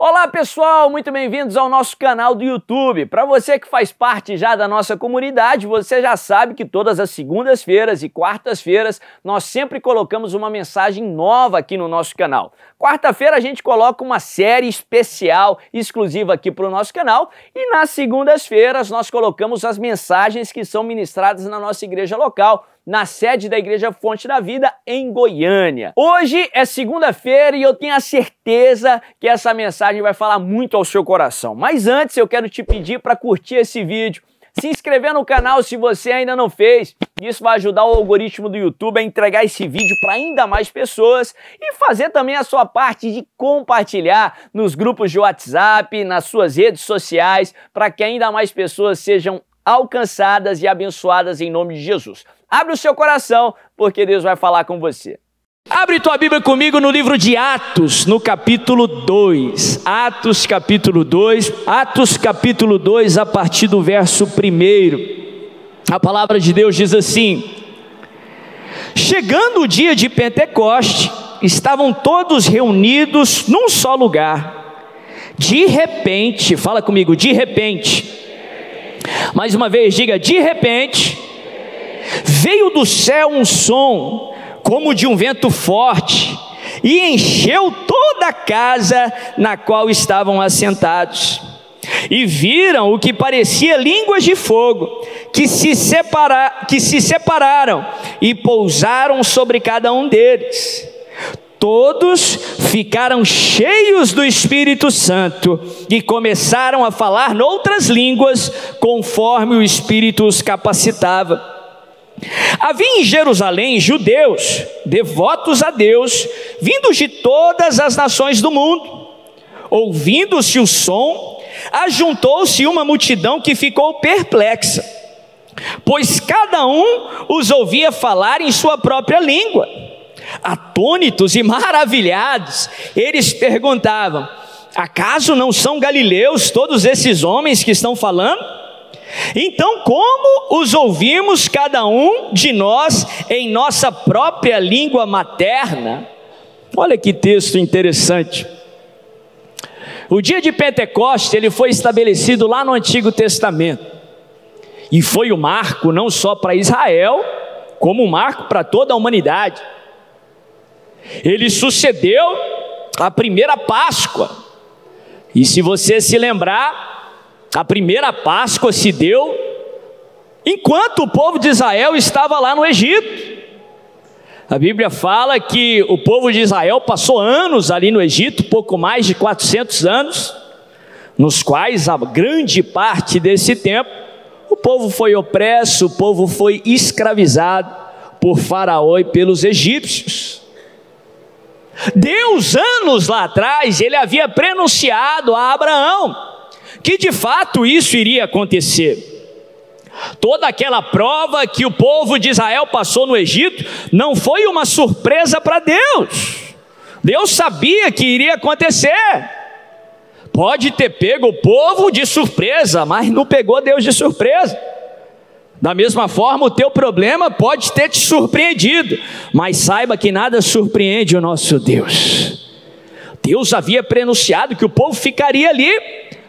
Olá pessoal, muito bem-vindos ao nosso canal do YouTube. Para você que faz parte já da nossa comunidade, você já sabe que todas as segundas-feiras e quartas-feiras nós sempre colocamos uma mensagem nova aqui no nosso canal. Quarta-feira a gente coloca uma série especial, exclusiva aqui para o nosso canal, e nas segundas-feiras nós colocamos as mensagens que são ministradas na nossa igreja local, na sede da Igreja Fonte da Vida, em Goiânia. Hoje é segunda-feira e eu tenho a certeza que essa mensagem vai falar muito ao seu coração. Mas antes eu quero te pedir para curtir esse vídeo, se inscrever no canal se você ainda não fez. Isso vai ajudar o algoritmo do YouTube a entregar esse vídeo para ainda mais pessoas e fazer também a sua parte de compartilhar nos grupos de WhatsApp, nas suas redes sociais, para que ainda mais pessoas sejam alcançadas e abençoadas em nome de Jesus. Abre o seu coração, porque Deus vai falar com você. Abre tua Bíblia comigo no livro de Atos, no capítulo 2. Atos capítulo 2, a partir do verso 1. A palavra de Deus diz assim: chegando o dia de Pentecoste, estavam todos reunidos num só lugar. De repente, fala comigo, de repente. Mais uma vez, diga, de repente, veio do céu um som, como de um vento forte, e encheu toda a casa na qual estavam assentados. E viram o que parecia línguas de fogo, que se separaram e pousaram sobre cada um deles. Todos ficaram cheios do Espírito Santo e começaram a falar noutras línguas, conforme o Espírito os capacitava. Havia em Jerusalém judeus, devotos a Deus, vindos de todas as nações do mundo. Ouvindo-se o som, ajuntou-se uma multidão que ficou perplexa, pois cada um os ouvia falar em sua própria língua. Atônitos e maravilhados, eles perguntavam: acaso não são galileus todos esses homens que estão falando? Então como os ouvimos cada um de nós em nossa própria língua materna? Olha que texto interessante. O dia de Pentecostes, ele foi estabelecido lá no Antigo Testamento, e foi um marco não só para Israel, como um marco para toda a humanidade. Ele sucedeu a primeira Páscoa, e se você se lembrar, a primeira Páscoa se deu enquanto o povo de Israel estava lá no Egito. A Bíblia fala que o povo de Israel passou anos ali no Egito, pouco mais de 400 anos, nos quais a grande parte desse tempo o povo foi opresso, o povo foi escravizado por Faraó e pelos egípcios. Deus, anos lá atrás, ele havia prenunciado a Abraão que de fato isso iria acontecer. Toda aquela prova que o povo de Israel passou no Egito não foi uma surpresa para Deus. Deus sabia que iria acontecer. Pode ter pego o povo de surpresa, mas não pegou Deus de surpresa. Da mesma forma, o teu problema pode ter te surpreendido, mas saiba que nada surpreende o nosso Deus. Deus havia prenunciado que o povo ficaria ali,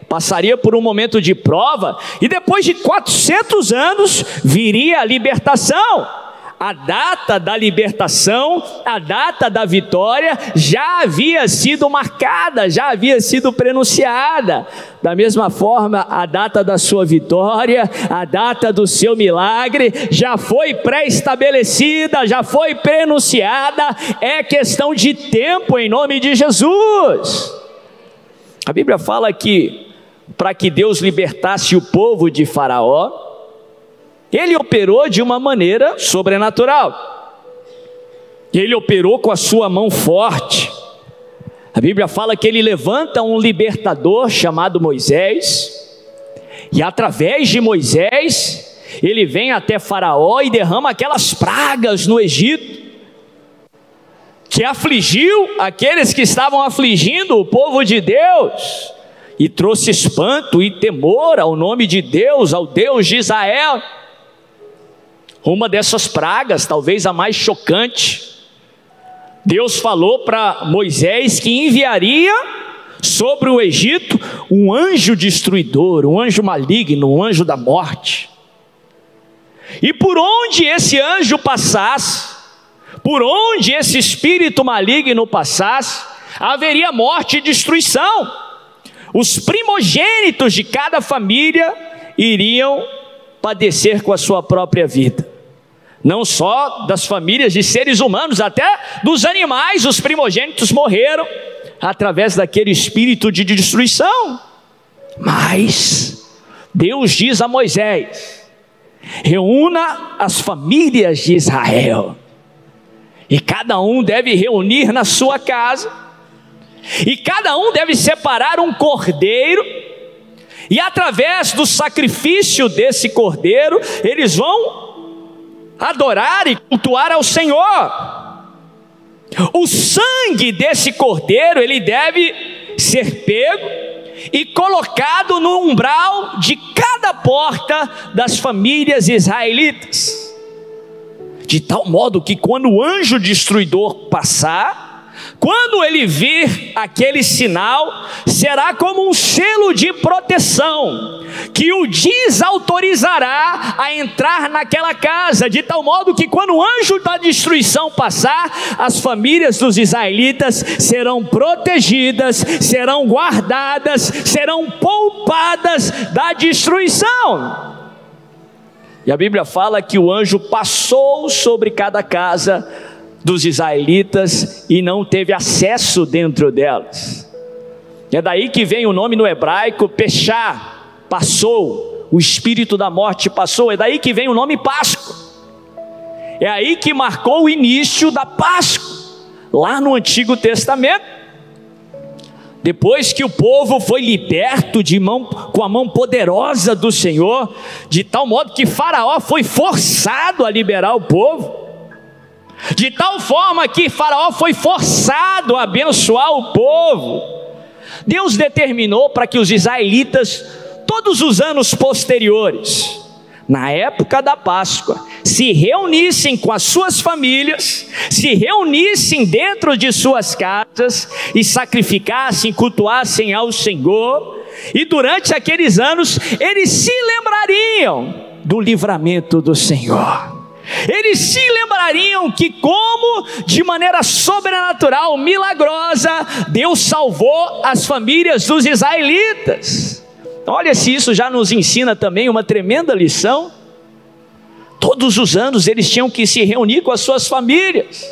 passaria por um momento de prova, e depois de 400 anos viria a libertação. A data da libertação, a data da vitória já havia sido marcada, já havia sido prenunciada. Da mesma forma, a data da sua vitória, a data do seu milagre já foi pré-estabelecida, já foi prenunciada. É questão de tempo em nome de Jesus. A Bíblia fala que para que Deus libertasse o povo de Faraó, ele operou de uma maneira sobrenatural. Ele operou com a sua mão forte. A Bíblia fala que ele levanta um libertador chamado Moisés, e através de Moisés, ele vem até Faraó e derrama aquelas pragas no Egito, que afligiu aqueles que estavam afligindo o povo de Deus, e trouxe espanto e temor ao nome de Deus, ao Deus de Israel. Uma dessas pragas, talvez a mais chocante, Deus falou para Moisés que enviaria sobre o Egito um anjo destruidor, um anjo maligno, um anjo da morte. E por onde esse anjo passasse, por onde esse espírito maligno passasse, haveria morte e destruição. Os primogênitos de cada família iriam padecer com a sua própria vida. Não só das famílias de seres humanos, até dos animais, os primogênitos morreram através daquele espírito de destruição. Mas Deus diz a Moisés: reúna as famílias de Israel, e cada um deve reunir na sua casa, e cada um deve separar um cordeiro, e através do sacrifício desse cordeiro, eles vão adorar e cultuar ao Senhor. O sangue desse cordeiro, ele deve ser pego e colocado no umbral de cada porta das famílias israelitas, de tal modo que quando o anjo destruidor passar, quando ele vir aquele sinal, será como um selo de proteção, que o desautorizará a entrar naquela casa, de tal modo que quando o anjo da destruição passar, as famílias dos israelitas serão protegidas, serão guardadas, serão poupadas da destruição. E a Bíblia fala que o anjo passou sobre cada casa dos israelitas e não teve acesso dentro delas. É daí que vem o nome no hebraico Peshá, passou, o espírito da morte passou. É daí que vem o nome Páscoa. É aí que marcou o início da Páscoa, lá no Antigo Testamento. Depois que o povo foi liberto com a mão poderosa do Senhor, de tal modo que Faraó foi forçado a liberar o povo, de tal forma que Faraó foi forçado a abençoar o povo, Deus determinou para que os israelitas, todos os anos posteriores, na época da Páscoa, se reunissem com as suas famílias, se reunissem dentro de suas casas e sacrificassem, cultuassem ao Senhor. E durante aqueles anos eles se lembrariam do livramento do Senhor. Eles se lembrariam que como de maneira sobrenatural, milagrosa, Deus salvou as famílias dos israelitas. Olha, se isso já nos ensina também uma tremenda lição. Todos os anos eles tinham que se reunir com as suas famílias,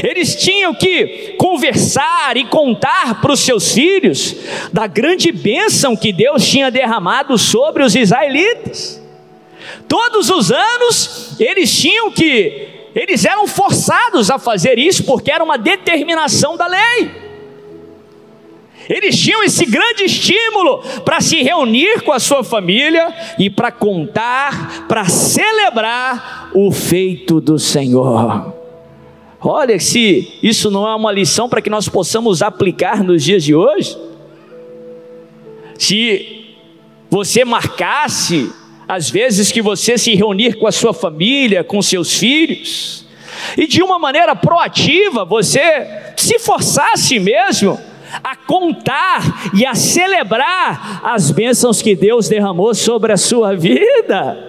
eles tinham que conversar e contar para os seus filhos da grande bênção que Deus tinha derramado sobre os israelitas. Todos os anos eles eram forçados a fazer isso, porque era uma determinação da lei. Eles tinham esse grande estímulo para se reunir com a sua família e para contar, para celebrar o feito do Senhor. Olha, se isso não é uma lição para que nós possamos aplicar nos dias de hoje. Se você marcasse as vezes que você se reunir com a sua família, com seus filhos, e de uma maneira proativa você se forçasse mesmo a contar e a celebrar as bênçãos que Deus derramou sobre a sua vida.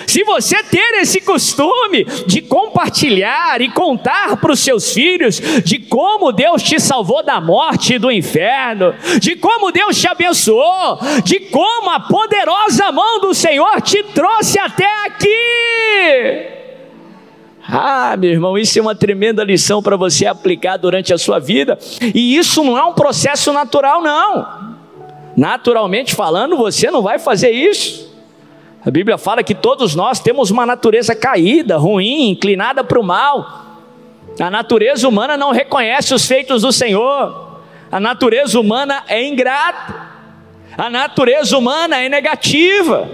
Se você ter esse costume de compartilhar e contar para os seus filhos de como Deus te salvou da morte e do inferno, de como Deus te abençoou, de como a poderosa mão do Senhor te trouxe até aqui. Ah, meu irmão, isso é uma tremenda lição para você aplicar durante a sua vida. E isso não é um processo natural, não. Naturalmente falando, você não vai fazer isso. A Bíblia fala que todos nós temos uma natureza caída, ruim, inclinada para o mal. A natureza humana não reconhece os feitos do Senhor. A natureza humana é ingrata. A natureza humana é negativa.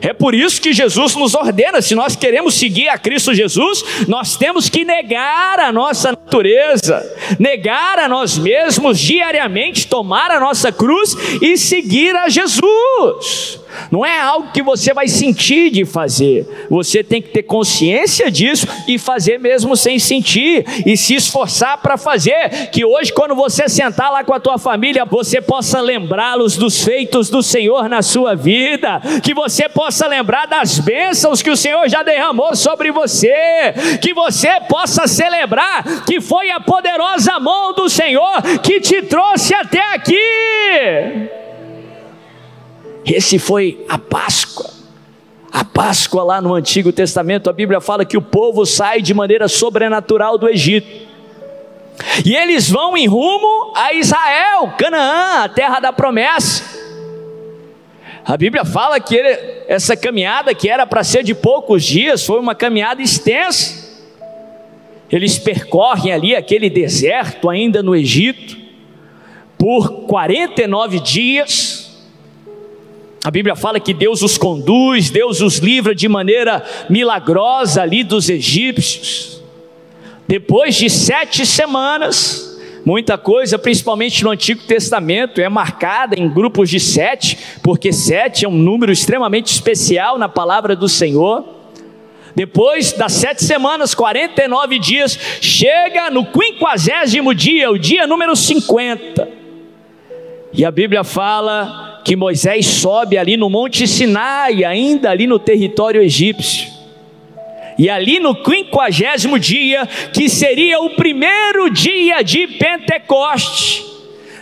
É por isso que Jesus nos ordena, se nós queremos seguir a Cristo Jesus, nós temos que negar a nossa natureza, negar a nós mesmos diariamente, tomar a nossa cruz e seguir a Jesus. Não é algo que você vai sentir de fazer. Você tem que ter consciência disso e fazer mesmo sem sentir, e se esforçar para fazer, que hoje, quando você sentar lá com a tua família, você possa lembrá-los dos feitos do Senhor na sua vida, que você possa lembrar das bênçãos que o Senhor já derramou sobre você, que você possa celebrar que foi a poderosa mão do Senhor que te trouxe até aqui. Esse foi a Páscoa. A Páscoa lá no Antigo Testamento, a Bíblia fala que o povo sai de maneira sobrenatural do Egito, e eles vão em rumo a Israel, Canaã, a terra da promessa. A Bíblia fala que essa caminhada, que era para ser de poucos dias, foi uma caminhada extensa. Eles percorrem ali aquele deserto ainda no Egito por 49 dias. A Bíblia fala que Deus os conduz, Deus os livra de maneira milagrosa ali dos egípcios. Depois de 7 semanas, muita coisa, principalmente no Antigo Testamento, é marcada em grupos de 7, porque 7 é um número extremamente especial na palavra do Senhor. Depois das 7 semanas, 49 dias, chega no 50º dia, o dia número 50. E a Bíblia fala que Moisés sobe ali no Monte Sinai, ainda ali no território egípcio. E ali no 50º dia, que seria o primeiro dia de Pentecoste,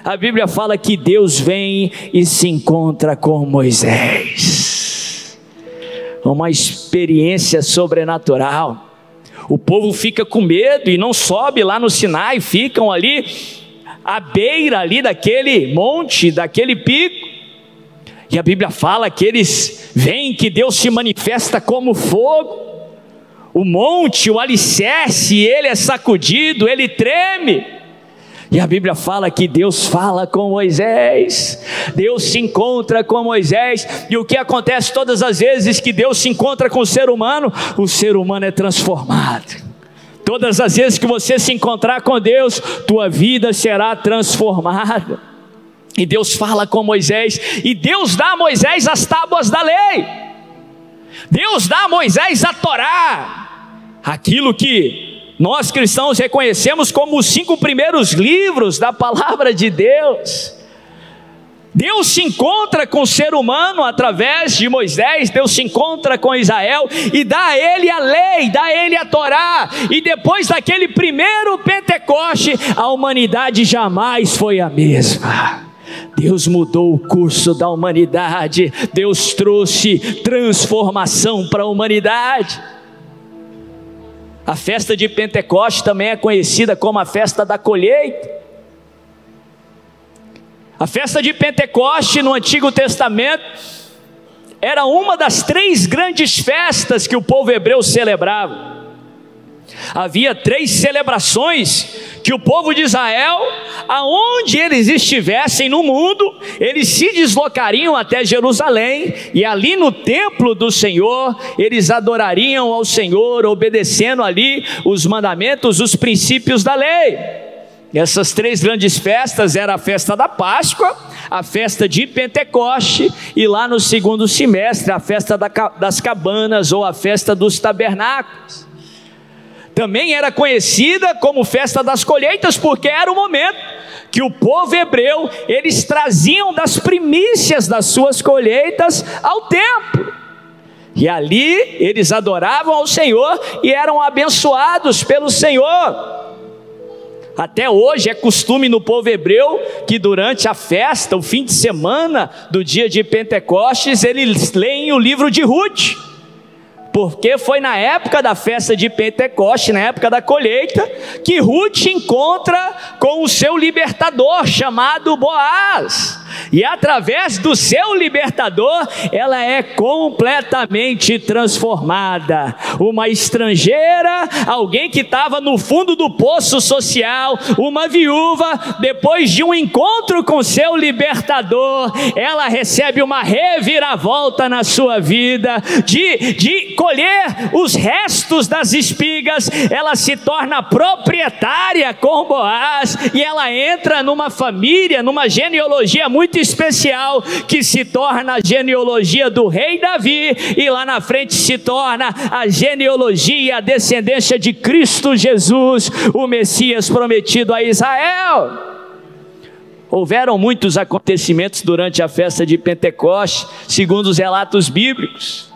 a Bíblia fala que Deus vem e se encontra com Moisés. Uma experiência sobrenatural. O povo fica com medo e não sobe lá no Sinai, ficam ali à beira ali daquele monte, daquele pico. E a Bíblia fala que eles veem que Deus se manifesta como fogo. O monte, o alicerce, ele é sacudido, ele treme. E a Bíblia fala que Deus fala com Moisés, Deus se encontra com Moisés. E o que acontece todas as vezes que Deus se encontra com o ser humano é transformado. Todas as vezes que você se encontrar com Deus, tua vida será transformada. E Deus fala com Moisés, e Deus dá a Moisés as tábuas da lei. Deus dá a Moisés a Torá, aquilo que nós cristãos reconhecemos como os 5 primeiros livros da palavra de Deus. Deus se encontra com o ser humano através de Moisés, Deus se encontra com Israel e dá a ele a lei, dá a ele a Torá. E depois daquele primeiro Pentecoste, a humanidade jamais foi a mesma. Deus mudou o curso da humanidade, Deus trouxe transformação para a humanidade. A festa de Pentecoste também é conhecida como a festa da colheita. A festa de Pentecoste no Antigo Testamento era uma das 3 grandes festas que o povo hebreu celebrava. Havia 3 celebrações que o povo de Israel, aonde eles estivessem no mundo, eles se deslocariam até Jerusalém, e ali no templo do Senhor, eles adorariam ao Senhor, obedecendo ali os mandamentos, os princípios da lei. Essas 3 grandes festas eram a festa da Páscoa, a festa de Pentecoste, e lá no segundo semestre, a festa das cabanas, ou a festa dos tabernáculos. Também era conhecida como festa das colheitas, porque era o momento que o povo hebreu, eles traziam das primícias das suas colheitas ao templo. E ali eles adoravam ao Senhor e eram abençoados pelo Senhor. Até hoje é costume no povo hebreu que durante a festa, o fim de semana do dia de Pentecostes, eles leem o livro de Ruth. Porque foi na época da festa de Pentecoste, na época da colheita, que Ruth encontra com o seu libertador chamado Boaz. E através do seu libertador, ela é completamente transformada. Uma estrangeira, alguém que estava no fundo do poço social, uma viúva, depois de um encontro com seu libertador, ela recebe uma reviravolta na sua vida, de colher os restos das espigas, ela se torna proprietária com Boaz, e ela entra numa família, numa genealogia muito muito especial, que se torna a genealogia do rei Davi, e lá na frente se torna a genealogia e a descendência de Cristo Jesus, o Messias prometido a Israel. Houveram muitos acontecimentos durante a festa de Pentecostes, segundo os relatos bíblicos,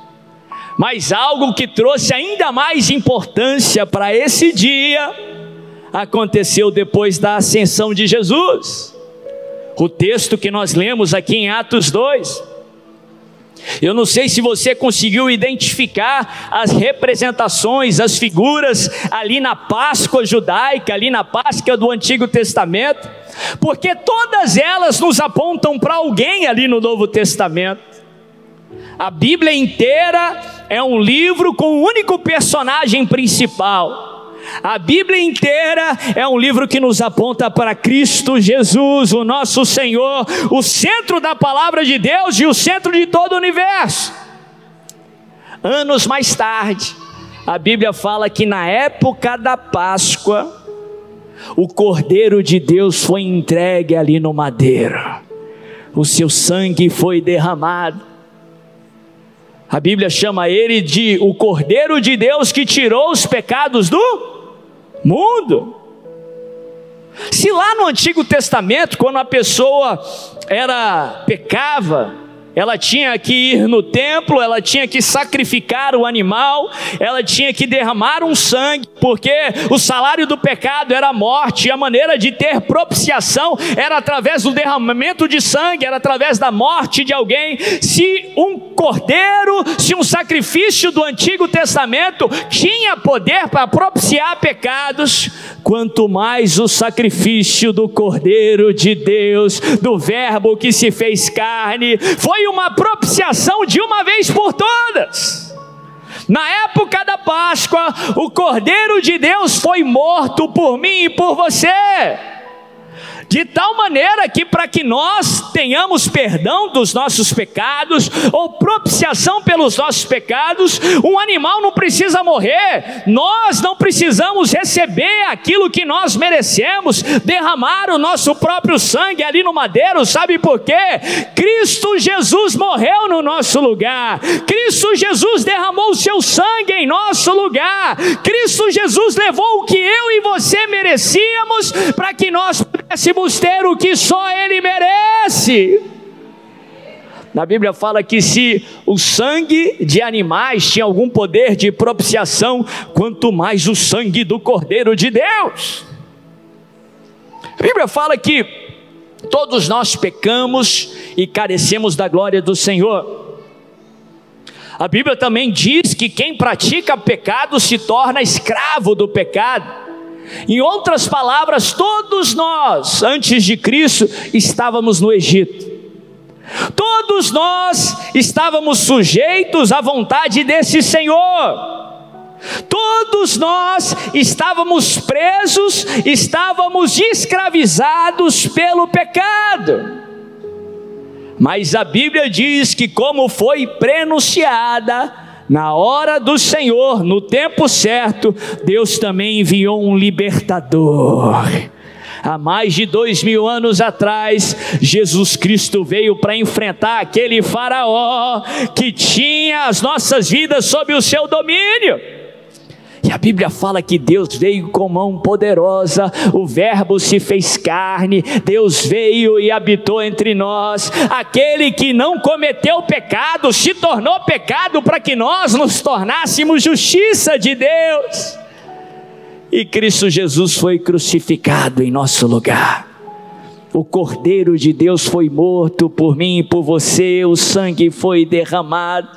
mas algo que trouxe ainda mais importância para esse dia aconteceu depois da ascensão de Jesus. O texto que nós lemos aqui em Atos 2. Eu não sei se você conseguiu identificar as representações, as figuras ali na Páscoa judaica, ali na Páscoa do Antigo Testamento, porque todas elas nos apontam para alguém ali no Novo Testamento. A Bíblia inteira é um livro com um único personagem principal. A Bíblia inteira é um livro que nos aponta para Cristo Jesus, o nosso Senhor, o centro da palavra de Deus e o centro de todo o universo. Anos mais tarde, a Bíblia fala que na época da Páscoa, o Cordeiro de Deus foi entregue ali no madeiro, o seu sangue foi derramado. A Bíblia chama ele de o Cordeiro de Deus que tirou os pecados do mundo. Se lá no Antigo Testamento, quando a pessoa pecava, ela tinha que ir no templo, ela tinha que sacrificar o animal, ela tinha que derramar um sangue, porque o salário do pecado era a morte, e a maneira de ter propiciação era através do derramamento de sangue, era através da morte de alguém. Se um cordeiro, se um sacrifício do Antigo Testamento tinha poder para propiciar pecados, quanto mais o sacrifício do Cordeiro de Deus, do Verbo que se fez carne, foi uma propiciação de uma vez por todas. Na época da Páscoa, o Cordeiro de Deus foi morto por mim e por você, de tal maneira que para que nós tenhamos perdão dos nossos pecados, ou propiciação pelos nossos pecados, um animal não precisa morrer, nós não precisamos receber aquilo que nós merecemos, derramar o nosso próprio sangue ali no madeiro. Sabe por quê? Cristo Jesus morreu no nosso lugar, Cristo Jesus derramou o seu sangue em nosso lugar, Cristo Jesus levou o que eu e você merecíamos, para que nós pudéssemos ter o que só Ele merece. Na Bíblia fala que se o sangue de animais tinha algum poder de propiciação, quanto mais o sangue do Cordeiro de Deus. A Bíblia fala que todos nós pecamos e carecemos da glória do Senhor. A Bíblia também diz que quem pratica pecado se torna escravo do pecado. Em outras palavras, todos nós, antes de Cristo, estávamos no Egito. Todos nós estávamos sujeitos à vontade desse Senhor. Todos nós estávamos presos, estávamos escravizados pelo pecado. Mas a Bíblia diz que, como foi prenunciada, na hora do Senhor, no tempo certo, Deus também enviou um libertador. Há mais de 2000 anos atrás, Jesus Cristo veio para enfrentar aquele faraó que tinha as nossas vidas sob o seu domínio. E a Bíblia fala que Deus veio com mão poderosa, o Verbo se fez carne, Deus veio e habitou entre nós. Aquele que não cometeu pecado se tornou pecado para que nós nos tornássemos justiça de Deus. E Cristo Jesus foi crucificado em nosso lugar. O Cordeiro de Deus foi morto por mim e por você, o sangue foi derramado.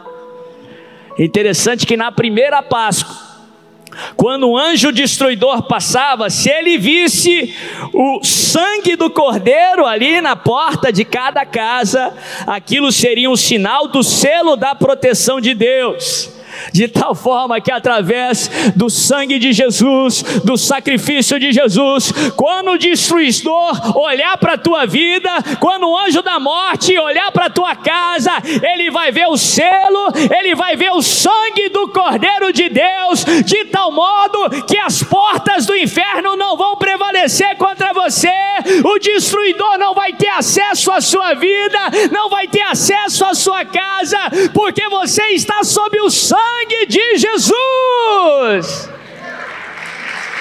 Interessante que na primeira Páscoa, quando o anjo destruidor passava, se ele visse o sangue do Cordeiro ali na porta de cada casa, aquilo seria um sinal do selo da proteção de Deus. de tal forma que através do sangue de Jesus, do sacrifício de Jesus, quando o destruidor olhar para a tua vida, quando o anjo da morte olhar para a tua casa, ele vai ver o selo, ele vai ver o sangue do Cordeiro de Deus, de tal modo que as portas do inferno não vão prevalecer contra você, o destruidor não vai ter acesso à sua vida, não vai ter acesso à sua casa, porque você está sob o sangue de Jesus.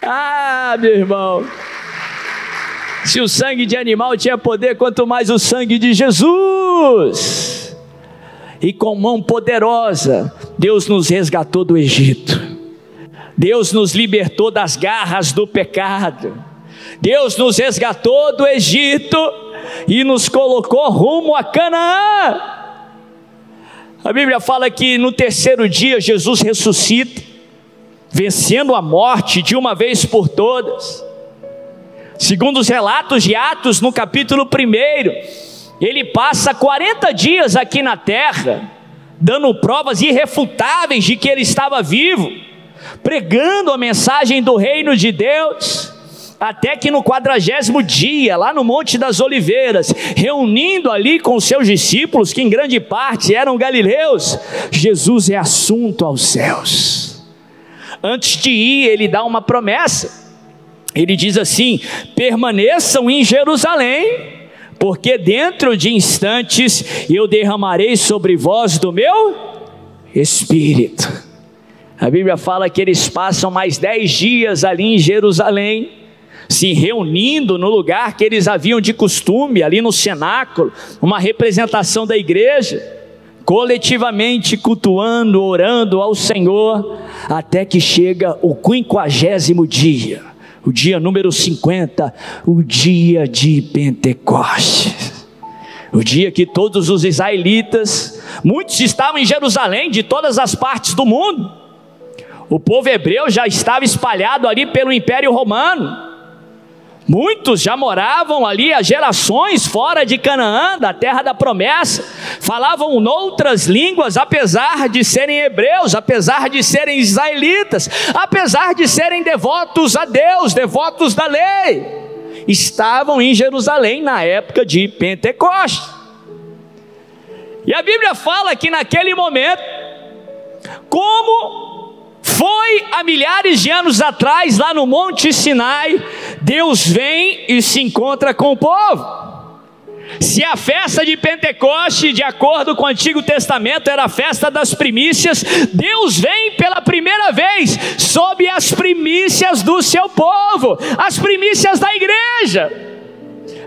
Ah, meu irmão, se o sangue de animal tinha poder, quanto mais o sangue de Jesus. E com mão poderosa, Deus nos resgatou do Egito, Deus nos libertou das garras do pecado, Deus nos resgatou do Egito e nos colocou rumo a Canaã. A Bíblia fala que no terceiro dia Jesus ressuscita, vencendo a morte de uma vez por todas. Segundo os relatos de Atos, no capítulo 1, ele passa 40 dias aqui na terra, dando provas irrefutáveis de que ele estava vivo, pregando a mensagem do reino de Deus, até que no 40º dia, lá no Monte das Oliveiras, reunindo ali com os seus discípulos, que em grande parte eram galileus, Jesus é assunto aos céus. Antes de ir, ele dá uma promessa, ele diz assim: permaneçam em Jerusalém, porque dentro de instantes eu derramarei sobre vós do meu Espírito. A Bíblia fala que eles passam mais 10 dias ali em Jerusalém, se reunindo no lugar que eles haviam de costume, ali no cenáculo, uma representação da igreja, coletivamente cultuando, orando ao Senhor, até que chega o 50º dia, o dia número 50, o dia de Pentecostes, o dia que todos os israelitas, muitos estavam em Jerusalém, de todas as partes do mundo, o povo hebreu já estava espalhado ali pelo Império Romano, muitos já moravam ali há gerações fora de Canaã, da terra da promessa, falavam outras línguas, apesar de serem hebreus, apesar de serem israelitas, apesar de serem devotos a Deus, devotos da lei, estavam em Jerusalém na época de Pentecostes. E a Bíblia fala que naquele momento, como foi há milhares de anos atrás, lá no Monte Sinai, Deus vem e se encontra com o povo. Se a festa de Pentecoste, de acordo com o Antigo Testamento, era a festa das primícias, Deus vem pela primeira vez sob as primícias do seu povo, as primícias da igreja.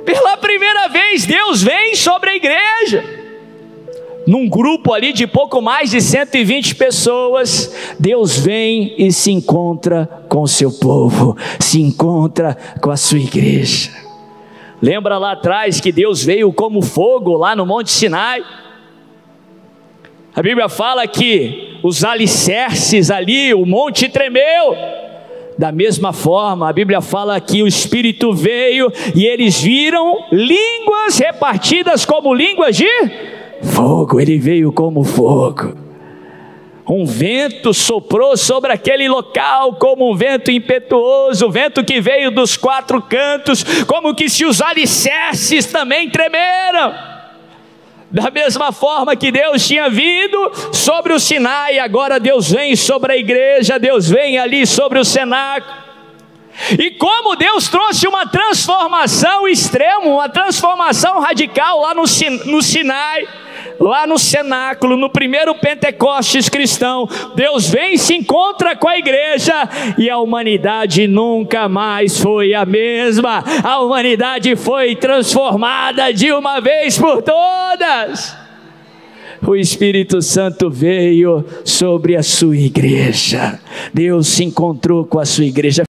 Pela primeira vez Deus vem sobre a igreja. Num grupo ali de pouco mais de 120 pessoas, Deus vem e se encontra com o seu povo, se encontra com a sua igreja. Lembra lá atrás que Deus veio como fogo lá no Monte Sinai? A Bíblia fala que os alicerces ali, o monte tremeu. Da mesma forma, a Bíblia fala que o Espírito veio e eles viram línguas repartidas como línguas de fogo. Ele veio como fogo. Um vento soprou sobre aquele local como um vento impetuoso, vento que veio dos 4 cantos, como que se os alicerces também tremeram. Da mesma forma que Deus tinha vindo sobre o Sinai, agora Deus vem sobre a igreja, Deus vem ali sobre o cenáculo. E como Deus trouxe uma transformação extrema, uma transformação radical lá no Sinai, lá no cenáculo, no primeiro Pentecostes cristão, Deus vem e se encontra com a igreja, e a humanidade nunca mais foi a mesma. A humanidade foi transformada de uma vez por todas. O Espírito Santo veio sobre a sua igreja. Deus se encontrou com a sua igreja.